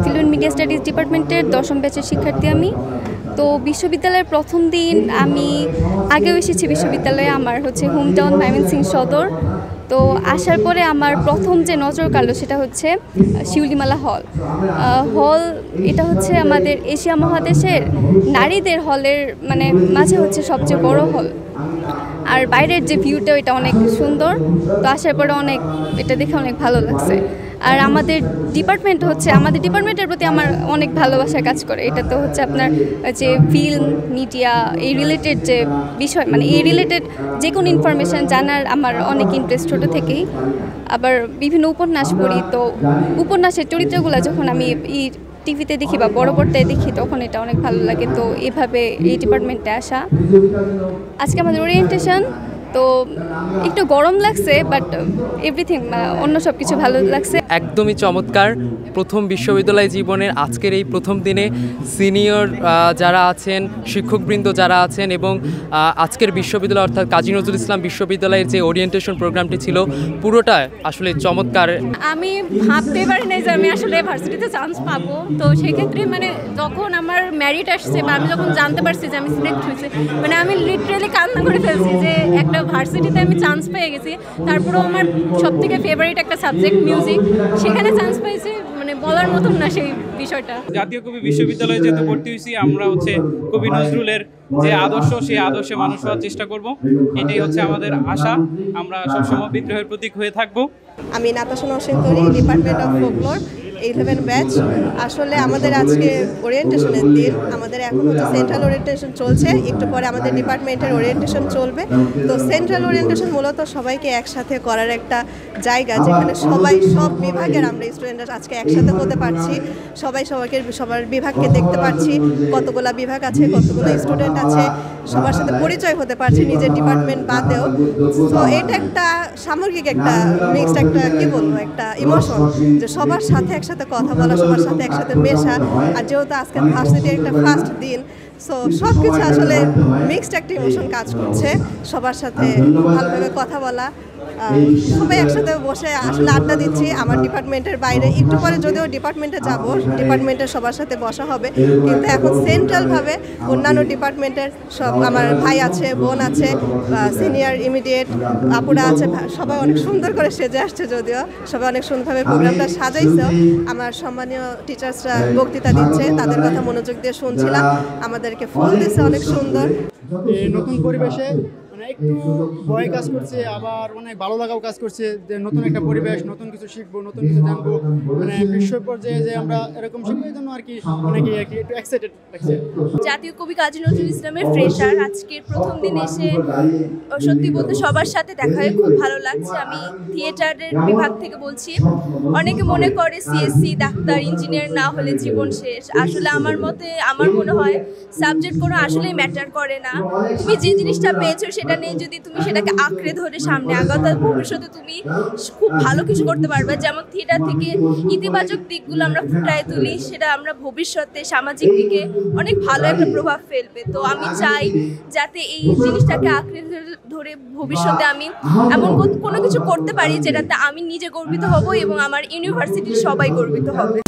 Film and media studies ডিপার্টমেন্টের 10ম ব্যাচের শিক্ষার্থী আমি। তো বিশ্ববিদ্যালয়ের প্রথম দিন আমি আগেও এসেছি বিশ্ববিদ্যালয়ে, আমার হচ্ছে হোমটাউন ময়মনসিংহ সদর। তো আসার পরে আমার প্রথম যে নজর কাড়লো সেটা হচ্ছে শিউলিমালা হল। এটা হচ্ছে আমাদের এশিয়া মহাদেশের নারীদের হলের মানে মাঝে হচ্ছে সবচেয়ে বড় হল। আর বাইরের যে ভিউটা এটা অনেক সুন্দর। তো আসার পরে এটা দেখে অনেক ভালো লাগছে। আর আমাদের ডিপার্টমেন্টের প্রতি আমার অনেক ভালোবাসা কাজ করে। এটা তো হচ্ছে আপনার যে ফিল্ম মিডিয়া এই রিলেটেড যে বিষয়, মানে এই রিলেটেড যে কোনো ইনফরমেশান জানার আমার অনেক ইন্টারেস্ট ছোটো থেকেই। আবার বিভিন্ন উপন্যাস পড়ি, তো উপন্যাসের চরিত্রগুলো যখন আমি টিভিতে দেখি বা বড় পর্দায় দেখি তখন এটা অনেক ভালো লাগে। তো এভাবে এই ডিপার্টমেন্টে আসা। আজকে আমাদের ওরিয়েন্টেশন, তো একটু গরম লাগছে, বাট এভরিথিং অন্য সব কিছু ভালো লাগছে। একদমই চমৎকার। প্রথম বিশ্ববিদ্যালয় জীবনের আজকের এই প্রথম দিনে সিনিয়র যারা আছেন, শিক্ষকবৃন্দ যারা আছেন এবং আজকের বিশ্ববিদ্যালয় অর্থাৎ কাজী নজরুল ইসলাম বিশ্ববিদ্যালয়ের যে ওরিয়েন্টেশন প্রোগ্রামটি ছিল পুরোটা আসলে চমৎকার। আমি ভাবতে পারি না যে আমি আসলে ভার্সিটিতে চান্স পাবো। তো সেক্ষেত্রে মানে যখন আমার ম্যারিট আসছে বা আমি যখন জানতে পারছি যে আমি সিলেক্ট হয়েছি, মানে আমি লিটারেলি কান্না করে ফেলছি যে একটা ভার্সিটিতে আমি চান্স পেয়ে গেছি। তারপরেও আমার সবথেকে ফেভারিট একটা সাবজেক্ট মিউজিক, সেখানে চান্স পেয়েছি, মানে বলার মতন না সেই বিষয়টা। জাতীয় কবি বিশ্ববিদ্যালয়ে যেহেতু ভর্তি হয়েছি, আমরা হচ্ছে কবি নজরুলের যে আদর্শ সেই আদর্শে মানুষ হওয়ার চেষ্টা করব। এটাই হচ্ছে আমাদের আশা। আমরা সবসময় বিদ্রোহের প্রতীক হয়ে থাকবো। আমি Natasha Narsingdi, department of folklore 11 batch. আসলে আমাদের আজকে ওরিয়েন্টেশনের দিন। আমাদের এখন হচ্ছে সেন্ট্রাল ওরিয়েন্টেশন চলছে, একটু পরে আমাদের ডিপার্টমেন্টের ওরিয়েন্টেশন চলবে। তো সেন্ট্রাল ওরিয়েন্টেশন মূলত সবাইকে একসাথে করার একটা জায়গা, যেখানে সব বিভাগের আমরা স্টুডেন্টরা আজকে একসাথে হতে পারছি। সবার বিভাগকে দেখতে পাচ্ছি, কতগুলো বিভাগ আছে, কতগুলো স্টুডেন্ট আছে, সবার সাথে পরিচয় হতে পারছে নিজের ডিপার্টমেন্ট বাদেও। তো এটা একটা সামগ্রিক একটা মিক্সড একটা একটা ইমোশন, যে সবার সাথে একসাথে কথা বলা, সবার সাথে একসাথে মেশা। আর যেহেতু আজকে ভার্সিটির একটা ফার্স্ট দিন, সো সব কিছু আসলে মিক্সড একটা ইমোশন কাজ করছে। সবার সাথে ভালোভাবে কথা বলা, সবাই একসাথে বসে আসলে আড্ডা দিচ্ছি। আমার ডিপার্টমেন্টের বাইরে একটু পরে যদিও ডিপার্টমেন্টে যাব, ডিপার্টমেন্টের সবার সাথে বসা হবে, কিন্তু এখন সেন্ট্রালভাবে অন্যান্য ডিপার্টমেন্টের সব আমার ভাই আছে, বোন আছে, সিনিয়র ইমিডিয়েট আপুরা আছে, সবাই অনেক সুন্দর করে সেজে আসছে। যদিও সবাই অনেক সুন্দরভাবে প্রোগ্রামটা সাজাইছে। আমার সম্মানীয় টিচার্সরা বক্তৃতা দিচ্ছে, তাদের কথা মনোযোগ দিয়ে শুনছিলাম, আমাদেরকে ফল দিচ্ছে অনেক সুন্দর। নতুন পরিবেশে একটু ভয় কাজ করছে, আবার অনেক ভালো লাগাও কাজ করছে যে নতুন একটা পরিবেশ, নতুন কিছু শিখবো, নতুন কিছু জানবো, মানে বিশ্ব পর্যায়ে যে আমরা এরকম শিখবো, এই জন্য আর কি অনেকে একটু এক্সাইটেড লাগছে। জাতীয় কবি কাজী নজরুল ইসলামের ফ্রেশার আজকের প্রথম দিন এসে সত্যি বলতে সবার সাথে দেখা হয়ে খুব ভালো লাগছে। আমি থিয়েটারের বিভাগ থেকে বলছি। অনেকে মনে করে সিএসসি, ডাক্তার, ইঞ্জিনিয়ার না হলে জীবন শেষ। আসলে আমার মনে হয় সাবজেক্ট কোনো আসলেই ম্যাটার করে না। তুমি যে জিনিসটা পেয়েছো সেটা নেই, যদি তুমি সেটাকে আঁকড়ে ধরে সামনে আগাও, তাহলে ভবিষ্যতে তুমি খুব ভালো কিছু করতে পারবে। যেমন থিয়েটার থেকে ইতিবাচক দিকগুলো আমরা ফুটায় তুলি, সেটা আমরা ভবিষ্যতে সামাজিক দিকে অনেক ভালো একটা প্রভাব ফেলবে। তো আমি চাই যাতে এই জিনিসটাকে আঁকড়ে ধরে ভবিষ্যতে আমি এমন কোনো কিছু করতে পারি যেটাতে আমি নিজে গর্বিত হব এবং আমার ইউনিভার্সিটির সবাই গর্বিত হবে।